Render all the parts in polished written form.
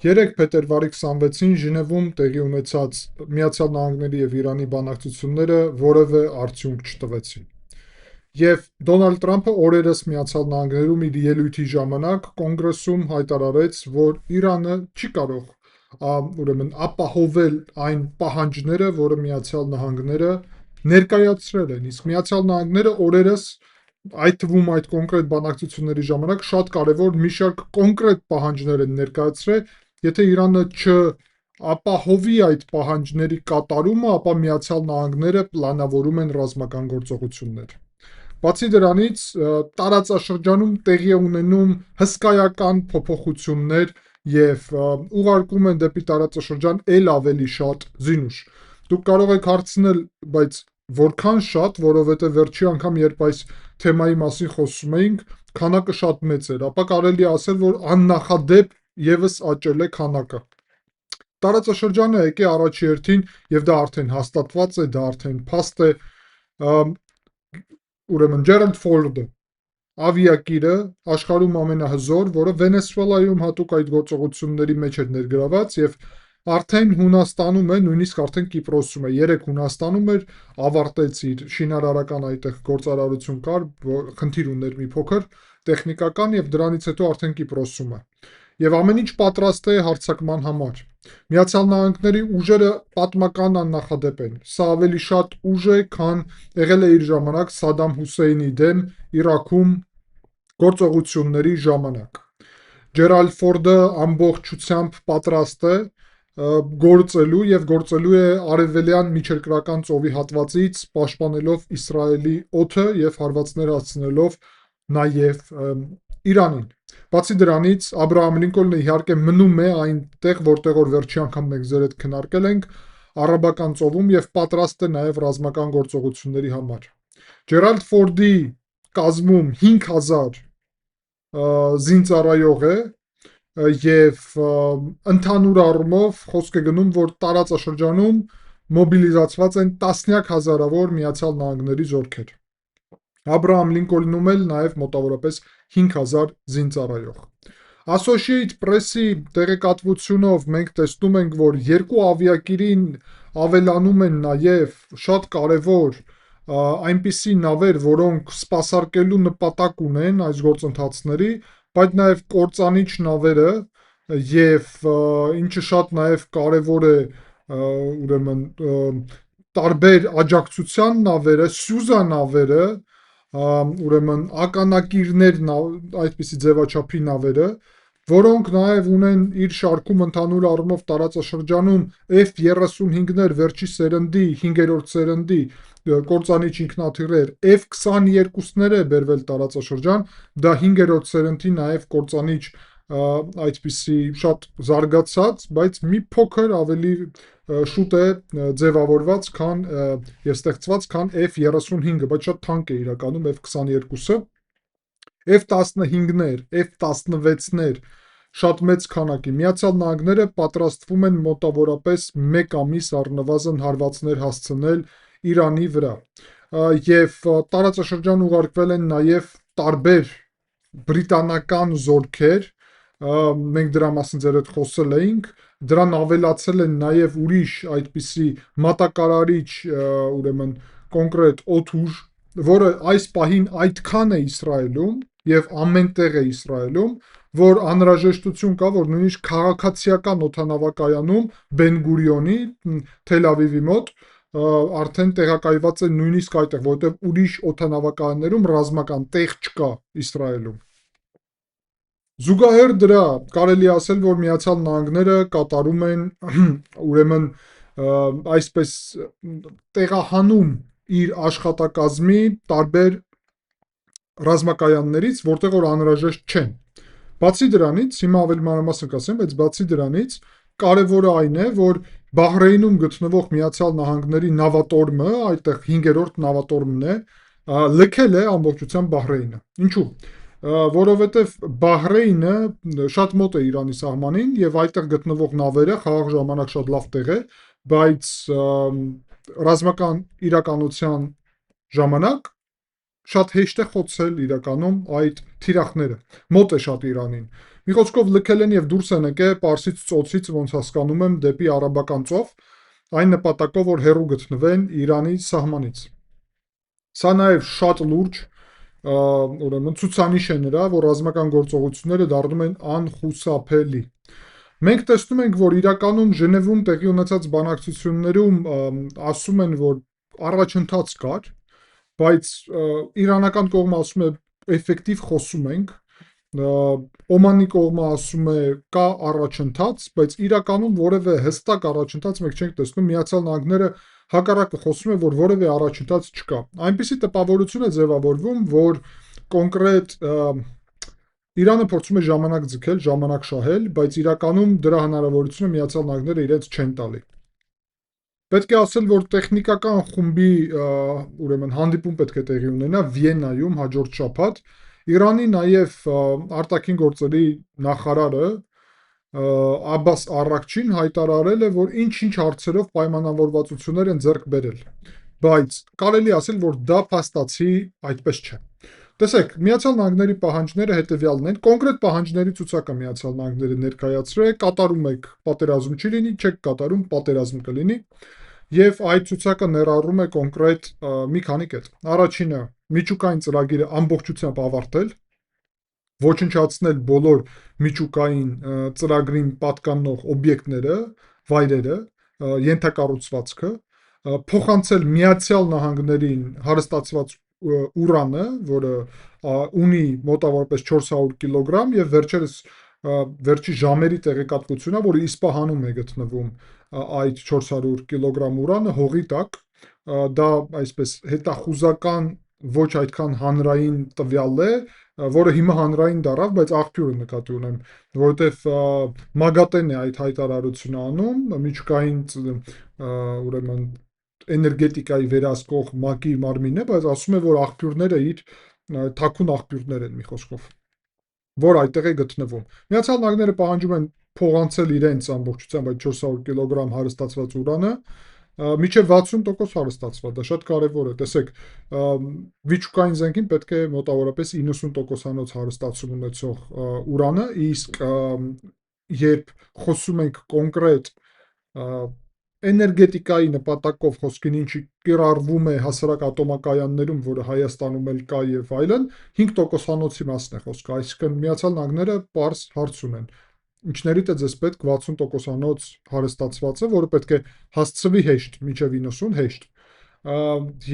Երեկ փետրվարի 26-ին Ժնևում տեղի ունեցած Միացյալ Նահանգների եւ Իրանի բանակցությունները որևէ արդյունք չտվեցին։ Եվ Դոնալդ Թրամփը օրերս Միացյալ Նահանգներում իր ելույթի ժամանակ կոնգրեսում հայտարարեց, որ Իրանը չի կարող ապահովել այն պահանջները, որը Միացյալ Նահանգները ներկայացրել են, իսկ Միացյալ Նահանգները օրերս այդ թվում այդ կոնկրետ բանակցությունների ժամանակ շատ կարևոր մի շարք կոնկրետ պահանջներ են ներկայացրել, եթե Իրանը չապահովի այդ պահանջների կատարումը, ապա Միացյալ Նահանգները պլանավորում են ռազմական գործողություններ։ Բացի դրանից, տարածաշրջանում տեղի է ունենում հսկայական փոփոխություններ եւ ուղարկում են դեպի տարածաշրջան ել ավելի շատ զինուշ։ Դուք կարող եք հարցնել, բայց որքան շատ, որովհետեւ վերջի անգամ երբ այս թեմայի մասին խոսում էինք, քանակը շատ մեծ էր, ապա կարելի է ասել, որ աննախադեպ եւս աճել է քանակը։ Տարածաշրջանը եկե առաջի հերթին եւ դա արդեն հաստատված է, դա արդեն փաստ է, ուրեմն Ջերալդ Ֆորդը, ավիակիրը, աշխարհում ամենահզոր, որը Վենեսուելայում հատուկ այդ գործողությունների մեջ էր ներգրաված եւ արդեն Հունաստանում է, նույնիսկ արդեն Կիպրոսում է։ Երեք Հունաստանում էր, ավարտեց իր շինարարական այդտեղ գործարարություն կար, խնդիր ուներ մի փոքր տեխնիկական եւ դրանից հետո արդեն Կիպրոսում է։ Եվ ամեն ինչ պատրաստ է հարձակման համար։ Միացյալ Նահանգների ուժերը պատմական աննախադեպ են։ Սա ավելի շատ ուժ է, քան եղել է իր ժամանակ Սադամ Հուսեյնի դեմ Իրաքում գործողությունների ժամանակ։ Ջերալդ Ֆորդը ամբողջությամբ պատրաստ է գործելու եւ գործելու է արևելյան միջերկրական ծովի հատվածից, պաշտպանելով Իսրայելի օդը եւ հարվածներ հասցնելով նաեւ Իրանին։ Բացի դրանից, Աբրահամ Լինկոլնը իհարկե մնում է այնտեղ, որտեղ որ վերջի անգամ մենք ձեր հետ քննարկել ենք, Արաբական ծովում եւ պատրաստ է նաեւ ռազմական գործողությունների համար։ Ջերալդ Ֆորդի կազմում 5000 զինծառայող է եւ ընդհանուր առումով խոսք է գնում, որ տարածաշրջանում մոբիլիզացված են տասնյակ հազարավոր Միացյալ Նահանգների զորքեր։ Աբրահամ Լինկոլնում էլ նաեւ մոտավորապես 5000 զինծառայող։ Associated Press-ի տեղեկատվությունով մենք տեսնում ենք, որ երկու ավիակիրին ավելանում են նաեւ շատ կարևոր այնպիսի նավեր, որոնք սպասարկելու նպատակ ունեն այս գործընթացների, բայց նաեւ կործանիչ նավերը եւ ինչը շատ նաեւ կարևոր է, ուրեմն տարբեր աջակցության նավերը, Սյուզա նավերը, ուրեմն ականակիրներ, այդպիսի ձևաչափի նավերը, որոնք նաեւ ունեն իր շարքում ընդհանուր առումով տարածաշրջանում F-35-ներ վերջի սերնդի, 5-րդ սերնդի կործանիչ ինքնաթիռեր, F-22-ներ է բերվել տարածաշրջան, դա 5-րդ սերնդի նաեւ կործանիչ այդպիսի շատ զարգացած, բայց մի փոքր ավելի շուտ է ձևավորված, քան եւ ստեղծված, քան F-35-ը, բայց շատ թանկ է իրականում F-22-ը, F-15-ներ, F-16-ներ, շատ մեծ քանակի։ Միացյալ Նահանգները պատրաստվում են մոտավորապես 1 ամիս առնվազն հարվածներ հասցնել Իրանի վրա։ Եվ տարածաշրջան ուղարկվել են նաեւ տարբեր բրիտանական զորքեր, մենք դրա մասին ձեր հետ խոսել էինք, դրան ավելացել են նաեւ ուրիշ այդպիսի մատակարարիչ, ուրեմն կոնկրետ օդուժ, որը այս պահին այդքան է Իսրայելում եւ ամենտեղ է Իսրայելում, որ անհրաժեշտություն կա, որ նույնիսկ քաղաքացիական օդանավակայանում Բեն Գուրիոնի Թել Ավիվի մոտ արդեն տեղակայված է նույնիսկ այդտեղ, որովհետեւ ուրիշ օդանավակայաններում ռազմական տեղ չկա Իսրայելում։ Զուգահեռ դրա կարելի ասել, որ Միացյալ Նահանգները կատարում են ուրեմն այսպես տեղահանում իր աշխատակազմի տարբեր ռազմակայաններից, որտեղ որ անհրաժեշտ չեն։ Բացի դրանից, հիմա ավելի մանրամասն կասեմ, բայց բացի դրանից կարևորը այն է, որ Բահրեյնում գտնվող Միացյալ Նահանգների նավատորմը, այդտեղ 5-րդ նավատորմն է, լքել է ամբողջությամբ Բահրեյնը։ Ինչու՞։ Որովհետև Բահրեյնը շատ մոտ է Իրանի սահմանին եւ այդտեղ գտնվող նավերը խաղաղ ժամանակ շատ լավ տեղ է, բայց ռազմական իրականության ժամանակ շատ հեշտ է խոցել իրականում այդ թիրախները, մոտ է շատ Իրանին։ Մի խոսքով լքել են եւ դուրս են եկել Պարսից ծոցից, ոնց հասկանում եմ, դեպի Արաբական ծով, այն նպատակով, որ հեռու գտնվեն Իրանի սահմանից։ Սա նաեւ շատ լուրջ ուրեմն ցուցանիշ է նրա, որ ռազմական գործողությունները դառնում են անխուսափելի։ Մենք տեսնում ենք, որ իրականում Ժնևում տեղի ունեցած բանակցություններում ասում են, որ առաջընթաց կար, բայց իրանական կողմը ասում է էֆեկտիվ խոսում ենք, Օմանի կողմը ասում է կա առաջընթաց, բայց իրականում որևէ հստակ առաջընթաց մենք չենք տեսնում։ Միացյալ Նահանգները հակառակը խոսում է, որ որևէ առաջընթաց չկա։ Այնպիսի տպավորություն է ձևավորվում, որ կոնկրետ Իրանը փորձում է ժամանակ ձգել, ժամանակ շահել, բայց իրականում դրա հնարավորությունը Միացյալ Նահանգները իրենց չեն տալի։ Պետք է ասել, որ տեխնիկական խումբի ուրեմն հանդիպում պետք է տեղի ունենա Վիեննայում հաջորդ շաբաթ։ Իրանի նաև արտաքին գործերի նախարարը Աբբաս Արաքչին հայտարարել է, որ ինչ-ինչ հարցերով պայմանավորվածություններ են ձեռք բերել, բայց կարելի ասել, որ դա փաստացի այդպես չէ։ Տեսեք, Միացյալ Նահանգների պահանջները հետևյալն են, կոնկրետ պահանջների ցուցակը Միացյալ Նահանգները ներկայացրել է, կատարում եք պատերազմ չի լինի, չեք կատարում պատերազմ կլինի, եւ այդ ցուցակը ներառում է կոնկրետ մի քանի կետ։ Առաջինը՝ միջուկային ծրագիրը ամբողջությամբ ավարտել, ոչնչացնել բոլոր միջուկային ծրագրին պատկանող օբյեկտները, վայրերը, ենթակառուցվածքը, փոխանցել Միացյալ Նահանգներին հարստացված ուրանը, որը ունի մոտավորապես 400 կիլոգրամ եւ վերջի ժամերի տեղեկատվությունն է, որ Իսպահանում է գտնվում այդ 400 կիլոգրամ ուրանը հողի տակ, դա այսպես հետախուզական ոչ այդքան հանրային տվյալ է, որը հիմա հանրային դարավ, բայց աղբյուրը նկատի ունեմ, որովհետև ՄԱԳԱՏԵ-ն է այդ հայտարարությունը անում, միջուկային ուրեմն էներգետիկայի վերահսկող ՄԱԿ-ի մարմինն է, բայց ասում է, որ աղբյուրները իր թաքուն աղբյուրներ են մի խոսքով, որ այդտեղ է գտնվում։ Միացյալ Նահանգները պահանջում են փոխանցել իրենց ամբողջությամբ այդ 400 կիլոգրամ հարստացված ուրանը, մինչև 60% հարստացված, դա շատ կարևոր է։ Տեսեք, վիճուկային զենքին պետք է մոտավորապես 90%-անոց հարստացում ունեցող ուրանը, իսկ երբ խոսում ենք կոնկրետ էներգետիկայի նպատակով խոսքին ինչի կիրառվում է հասարակ ատոմակայաններում, որը Հայաստանում էլ կա եւ այլն, 5%-անոցի մասն է խոսքը, այսինքն Միացյալ Նահանգները պարզ հարց ունեն։ Ինչներիդ է ձեզ պետք 60%-անոց հարստացվածը, որը պետք է հասցվի հեշտ, մինչև 90 հեշտ։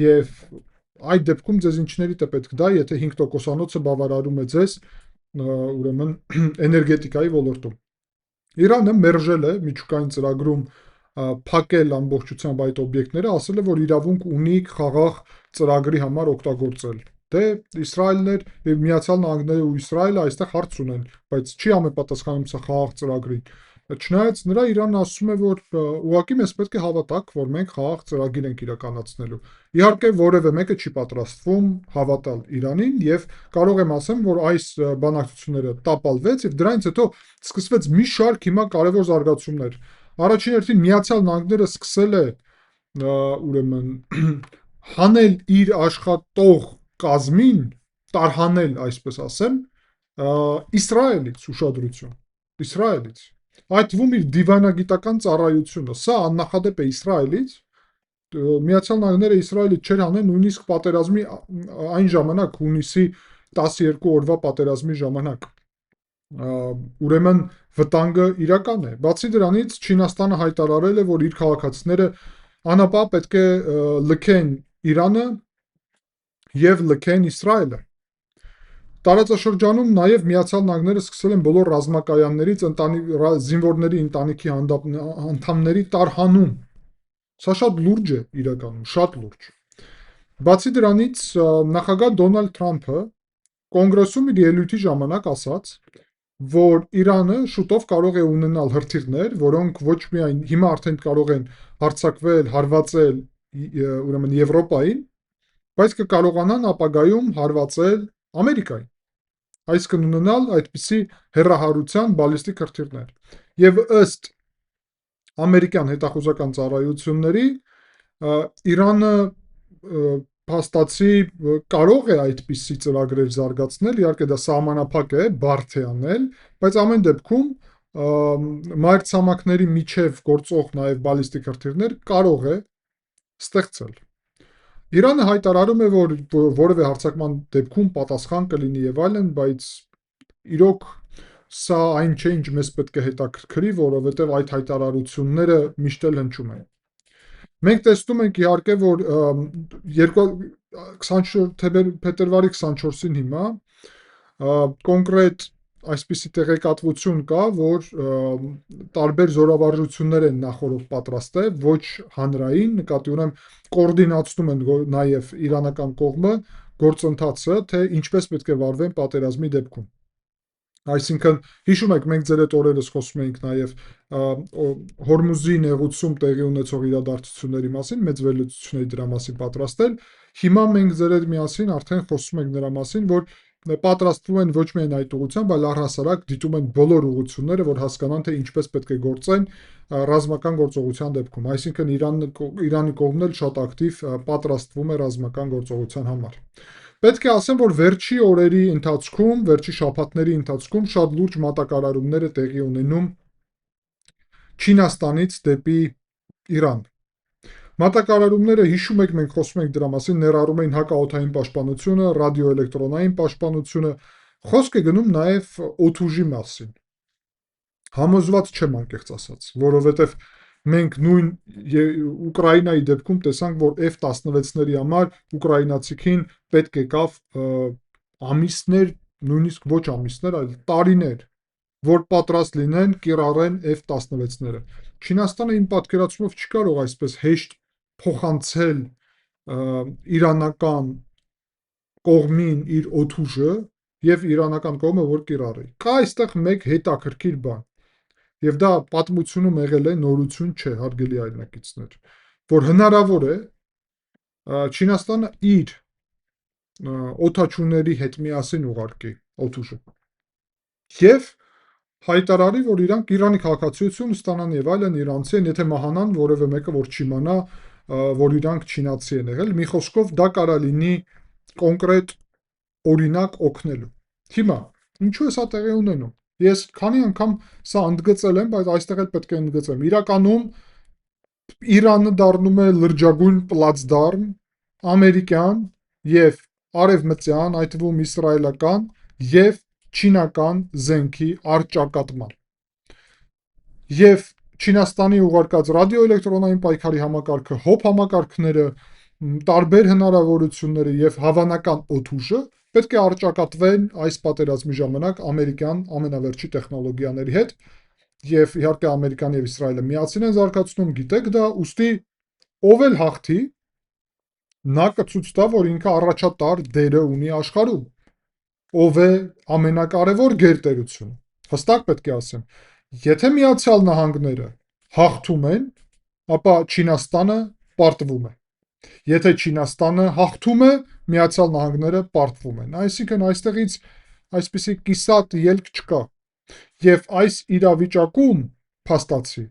Եվ այդ դեպքում ձեզ ինչներիդ է պետք դա, եթե 5%-անոցը բավարարում է ձեզ ուրեմն էներգետիկայի ոլորտում։ Իրանը մերժել է միջուկային ծրագրում փակել ամբողջությամբ այդ օբյեկտները, ասել է, որ իրավունք ունի խաղաղ ծրագրի համար օգտագործել։ Դե Իսրայելն էր եւ Միացյալ Նահանգները ու Իսրայելը այստեղ հարց ունեն, բայց չի համապատասխանում սա խաղաղ ծրագրին։ Չնայած նրա Իրանն ասում է, որ ուղղակի մեզ պետք է հավատաք, որ մենք խաղաղ ծրագիր ենք իրականացնելու։ Իհարկե որևէ մեկը չի պատրաստվում հավատալ Իրանին եւ կարող եմ ասեմ, որ այս բանակցությունները տապալվեց եւ դրանից հետո սկսվեց մի շարք հիմա կարևոր զարգացումներ։ Առաջին հերթին Միացյալ Նահանգները սկսել է ուրեմն հանել իր աշխատող կազմին, տարհանել, այսպես ասեմ, Իսրայելից ուշադրություն, Իսրայելից։ Այդ թվում իր դիվանագիտական ծառայությունը, սա աննախադեպ է Իսրայելից, Միացյալ Նահանգները Իսրայելից չէր հանել նույնիսկ պատերազմի այն ժամանակ հունիսի 12 օրվա պատերազմի ժամանակ։ Ուրեմն վտանգը իրական է։ Բացի դրանից Չինաստանը հայտարարել է, որ իր քաղաքացիները անապահ պետք է լքեն Իրանը եւ լքեն Իսրայելը։ Տարածաշրջանում նաև Միացյալ Նահանգները սկսել են բոլոր ռազմակայաններից զինվորների ընտանիքի անդամների տարհանում։ Սա շատ լուրջ է իրականում, շատ լուրջ։ Բացի դրանից նախագահ Դոնալդ Թրամփը կոնգրեսում իր ելույթի ժամանակ ասաց, որ Իրանը շուտով կարող է ունենալ հրթիռներ, որոնք ոչ միայն հիմա արդեն կարող են հարձակվել, հարվածել ուրեմն Եվրոպային, բայց կկարողանան ապագայում հարվածել Ամերիկային, այսինքն ունենալ այդպիսի հեռահարության բալիստիկ հրթիռներ։ Եվ ըստ ամերիկյան հետախուզական ծառայությունների Իրանը փաստացի կարող է այդպիսի ծրագրեր զարգացնել, իհարկե դա սահմանափակ է, բարդ է անել, բայց ամեն դեպքում մայրցամաքների միջև գործող նաև բալիստիկ հրթիռներ կարող է ստեղծել։ Իրանը հայտարարում է, որ որևէ հարձակման դեպքում պատասխան կլինի եւ այլն, բայց իրոք սա այն չէ, ինչ մեզ պետք է հետաքրքրի, որովհետեւ այդ հայտարարությունները միշտ էլ հնչում են։ Մենք տեսնում ենք իհարկե, որ 24 փետրվարի 24-ին հիմա կոնկրետ այսպիսի տեղեկատվություն կա, որ տարբեր զորավարժություններ են նախորդ պատրաստել, ոչ հանրային, նկատի ունեմ կոորդինացնում են նաև իրանական կողմը գործընթացը, թե ինչպես պետք է վարվեն պատերազմի դեպքում։ Այսինքն, հիշում եք, մենք ձեր այդ օրերս խոսում էինք նաև Հորմուզի նեղուցում տեղի ունեցող իրադարձությունների մասին, մեծ վերլուծությունների դրա մասին պատրաստել։ Հիմա մենք ձեր հետ միասին արդեն խոսում ենք նրա մասին, որ պատրաստվում են ոչ միայն այդ ուղղությամբ, այլ առհասարակ դիտում են բոլոր ուղղությունները, որ հասկանան, թե ինչպես պետք է գործեն ռազմական գործողության դեպքում։ Այսինքն Իրանի կողմն էլ շատ ակտիվ պատրաստվում է ռազմական գործողության համար։ Պետք է ասեմ, որ վերջի օրերի ընթացքում, վերջի շաբաթների ընթացքում շատ լուրջ մատակարարումներ է տեղի ունենում Չինաստանից դեպի Իրան։ Մատակարարումները, հիշում եք, մենք խոսում ենք դրա մասին, ներառում էին հակաօդային պաշտպանությունը, ռադիոէլեկտրոնային պաշտպանությունը, խոսք է գնում նաև օդուժի մասին։ Համոզված չեմ, անկեղծ ասած, որովհետև մենք նույն Ուկրաինայի դեպքում տեսանք, որ F-16-ների համար ուկրաինացիքին պետք եկավ ամիսներ, նույնիսկ ոչ ամիսներ, այլ տարիներ, որ պատրաստ լինեն կիրառեն F-16-ները։ Չինաստանը իմ պատկերացումով չի կարող այսպես հեշտ փոխանցել իրանական կողմին իր օդուժը եւ իրանական կողմը որ կիրառի։ Կա այստեղ մեկ հետաքրքիր բան։ Եվ դա պատմությունում եղել է, նորություն չէ, հարգելի այլնակիցներ, որ հնարավոր է Չինաստանը իր օդաչուների հետ միասին ուղարկի օդուժը։ Եվ հայտարարի, որ իրանք Իրանի քաղաքացիություն ստանան եւ այլն, իրանցի են, եթե մահանան որևէ մեկը որ չիմանա, որ իրանք չինացի են եղել, մի խոսքով դա կարա լինի կոնկրետ օրինակ օգնելու։ Հիմա, ինչու է սա տեղի ունենում։ Ես քանի անգամ սա ընդգծել եմ, բայց այստեղ էլ պետք է ընդգծեմ։ Իրականում Իրանը դառնում է լրջագույն պլացդարմ ամերիկյան եւ արևմտյան, այդ թվում իսրայելական եւ չինական զենքի առճակատման։ Եվ Չինաստանի ուղարկած ռադիոէլեկտրոնային պայքարի համակարգը, հոբ համակարգները, տարբեր հնարավորությունները եւ հավանական օդուժը պետք է առճակատվեն այս պատերազմի ժամանակ ամերիկյան ամենավերջի տեխնոլոգիաների հետ եւ իհարկե Ամերիկան եւ Իսրայելը միասին են զարգացնում, գիտեք դա, ուստի ով էլ հաղթի, նա կցույց տա, որ ինքը առաջատար դերը ունի աշխարհում։ Ով է ամենակարևոր գերտերությունը։ Հստակ պետք է ասեմ, եթե Միացյալ Նահանգները հաղթում են, ապա Չինաստանը պարտվում է։ Եթե Չինաստանը հաղթում է, Միացյալ Նահանգները պարտվում են։ Այսինքն այստեղից այսպիսի կիսատ ելք չկա։ Եվ այս իրավիճակում փաստացի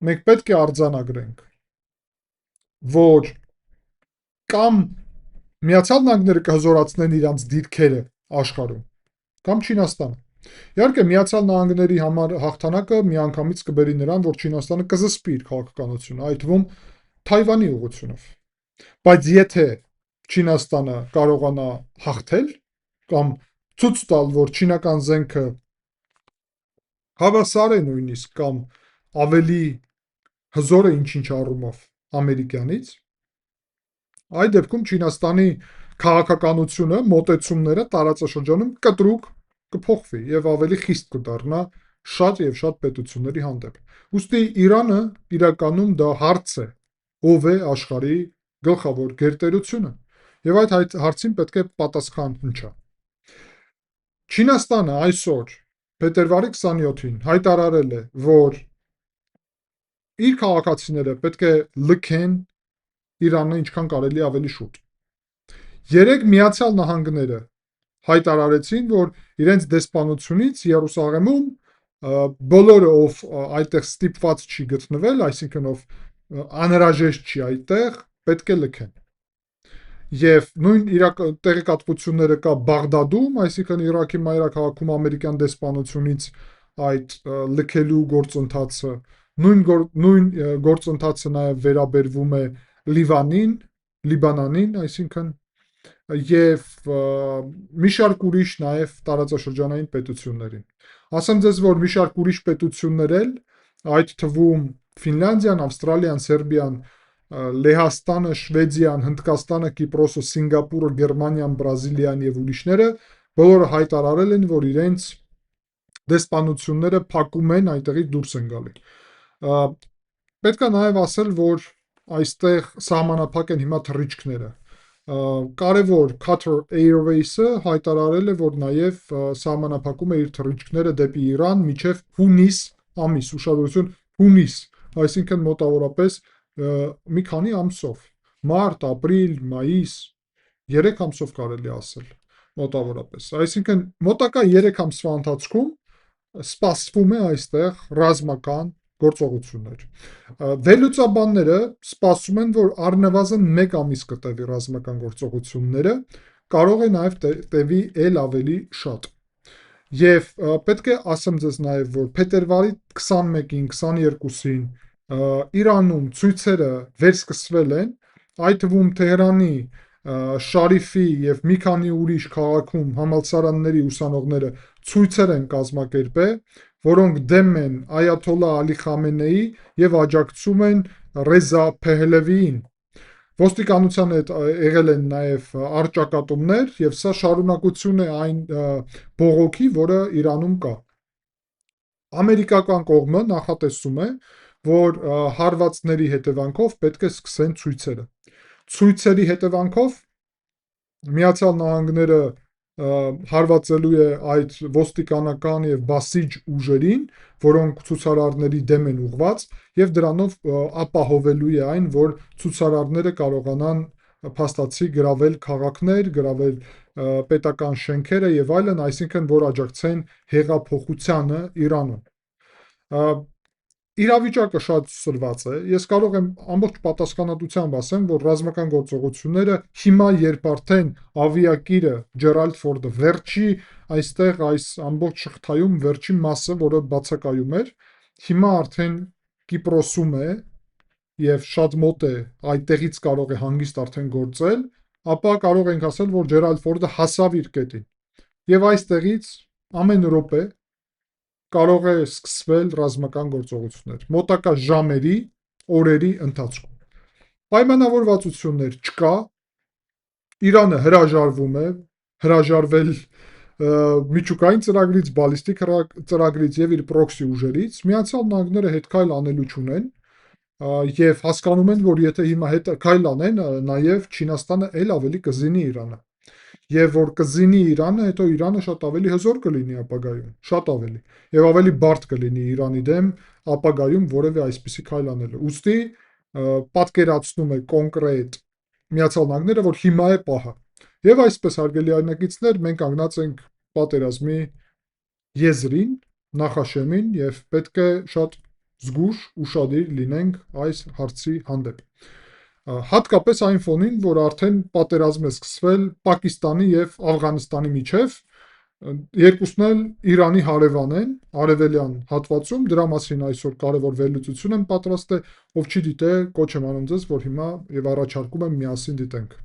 մենք պետք է արձանագրենք, որ կամ Միացյալ Նահանգները կհզորացնեն իրանց դիրքերը աշխարհում, կամ Չինաստանը։ Իհարկե Միացյալ Նահանգների համար հաղթանակը միանգամից կբերի նրան, որ Չինաստանը կզսպի իր քաղաքականությունը, այդ թվում Թայվանի ուղղությունով։ Բայց եթե Չինաստանը կարողանա հաղթել կամ ցույց տալ, որ չինական զենքը հավասար է նույնիսկ կամ ավելի հզոր է ինչ-ինչ առումով ամերիկյանից, այդ դեպքում Չինաստանի քաղաքականությունը, մոտեցումները տարածաշրջանում կտրուկ կփոխվի եւ ավելի խիստ կդառնա շատ եւ շատ պետությունների հանդեպ։ Ուստի Իրանը իրականում դա հարց է, ով է աշխարհի գլխավոր գերտերությունը, եւ այդ հարցին պետք է պատասխան հնչա։ Չինաստանը այսօր փետրվարի 27-ին հայտարարել է, որ իր քաղաքացիները պետք է լքեն Իրանը ինչքան կարելի ավելի շուտ։ Երեք Միացյալ Նահանգները հայտարարեցին, որ իրենց դեսպանությունից Երուսաղեմում բոլորը ով այդտեղ ստիպված չի գտնվել, այսինքն ով անհրաժեշտ չի այդտեղ, պետք է լքեն։ Եվ նույն տեղեկատվությունները կա Բաղդադում, այսինքն Իրաքի մայրաքաղաքում ամերիկյան դեսպանությունից այդ լքելու գործընթացը, նույն գործընթացը նաև վերաբերվում է Լիբանանին, այսինքն եւ մի շարք ուրիշ նաև տարածաշրջանային պետություններին։ Ասեմ ձեզ, որ մի շարք ուրիշ պետություններ էլ, այդ թվում Ֆինլանդիան, Ավստրալիան, Սերբիան, Լեհաստանը, Շվեդիան, Հնդկաստանը, Կիպրոսը, Սինգապուրը, Գերմանիան, Բրազիլիան եւ ուրիշները բոլորը հայտարարել են, որ իրենց դեսպանությունները փակում են, այնտեղից դուրս են գալի։ Պետք է նաև ասել, որ այստեղ սահմանափակ են հիմա թռիչքները։ Կարևոր Qatar Airways-ը հայտարարել է, որ նաև սահմանափակում է իր թռիչքները դեպի Իրան մինչև հունիս ամիս, ուշադրություն, հունիս, այսինքն մոտավորապես մի քանի ամսով, մարտ, ապրիլ, մայիս, 3 ամսով կարելի ասել, մոտավորապես։ Այսինքն մոտակա 3 ամսվա ընթացքում սպասվում է այստեղ ռազմական գործողություններ։ Վերլուծաբանները սպասում են, որ առնվազն 1 ամիս կտևի ռազմական գործողությունները, կարող է նաև տևի էլ ավելի շատ։ Եվ պետք է ասեմ ձեզ նաև, որ փետրվարի 21-ին, 22-ին Իրանում ցույցերը վերսկսվել են, այդ թվում Թեհրանի, Շարիֆի եւ մի քանի ուրիշ քաղաքում համալսարանների ուսանողները ցույցեր են կազմակերպել, որոնք դեմ են Այաթոլլա Ալի Խամենեի եւ աջակցում են Ռեզա Փեհլևիին։ Ոստիկանության հետ եղել են նաև առճակատումներ եւ սա շարունակություն է այն բողոքի, որը Իրանում կա։ Ամերիկական կողմը նախատեսում է, որ հարվածների հետևանքով պետք է սկսեն ցույցերը։ Ցույցերի հետևանքով Միացյալ Նահանգները հարվածելու է այդ ոստիկանական եւ բասիջ ուժերին, որոնք ցուցարարների դեմ են ուղված, եւ դրանով ապահովելու է այն, որ ցուցարարները կարողանան փաստացի գրավել քաղաքներ, գրավել պետական շենքերը եւ այլն, այսինքն որ աջակցեն հեղափոխությանը Իրանում։ Իրավիճակը շատ սրված է։ Ես կարող եմ ամբողջ պատասխանատվությամբ ասեմ, որ ռազմական գործողությունները հիմա, երբ արդեն ավիակիրը Ջերալդ Ֆորդը վերջի այստեղ այս ամբողջ շղթայում վերջի մասը, որը բացակայում էր, հիմա արդեն Կիպրոսում է եւ շատ մոտ է, այդտեղից կարող է հանգիստ արդեն գործել, ապա կարող ենք ասել, որ Ջերալդ Ֆորդը հասավ իր կետին։ Եվ այստեղից ամեն րոպե կարող է սկսվել ռազմական գործողություններ մոտակա ժամերի, օրերի ընթացքում։ Պայմանավորվածություններ չկա, Իրանը հրաժարվում է, հրաժարվել միջուկային ծրագրից, բալիստիկ ծրագրից եւ իր պրոքսի ուժերից, Միացյալ Նահանգները հետքայլ անելու չունեն եւ հասկանում են, որ եթե հիմա հետքայլ անեն, նաեւ Չինաստանը ել ավելի կզինի Իրանը։ Եվ որ կզինի Իրանը, հետո Իրանը շատ ավելի հզոր կլինի ապագայում, շատ ավելի, եւ ավելի բարդ կլինի Իրանի դեմ ապագայում որևէ այսպիսի քայլ անելը։ Ուստի պատկերացնում է կոնկրետ Միացյալ Նահանգները, որ հիմա է պահը։ Եվ այսպես, հարգելի այրնակիցներ, մենք կանգնած ենք պատերազմի եզրին, նախաշեմին եւ պետք է շատ զգուշ, ուշադիր լինենք այս հարցի հանդեպ։ Հատկապես այն ֆոնին, որ արդեն պատերազմ է սկսվել Պակիստանի եւ Աֆղանստանի միջև, երկուսն էլ Իրանի հարևան են, արևելյան հատվածում, դրա մասին այսօր կարևոր վերլուծություն եմ պատրաստել, ով չդիտե, կոչ եմ անում ձեզ, որ հիմա եւ առաջարկում եմ միասին դիտենք։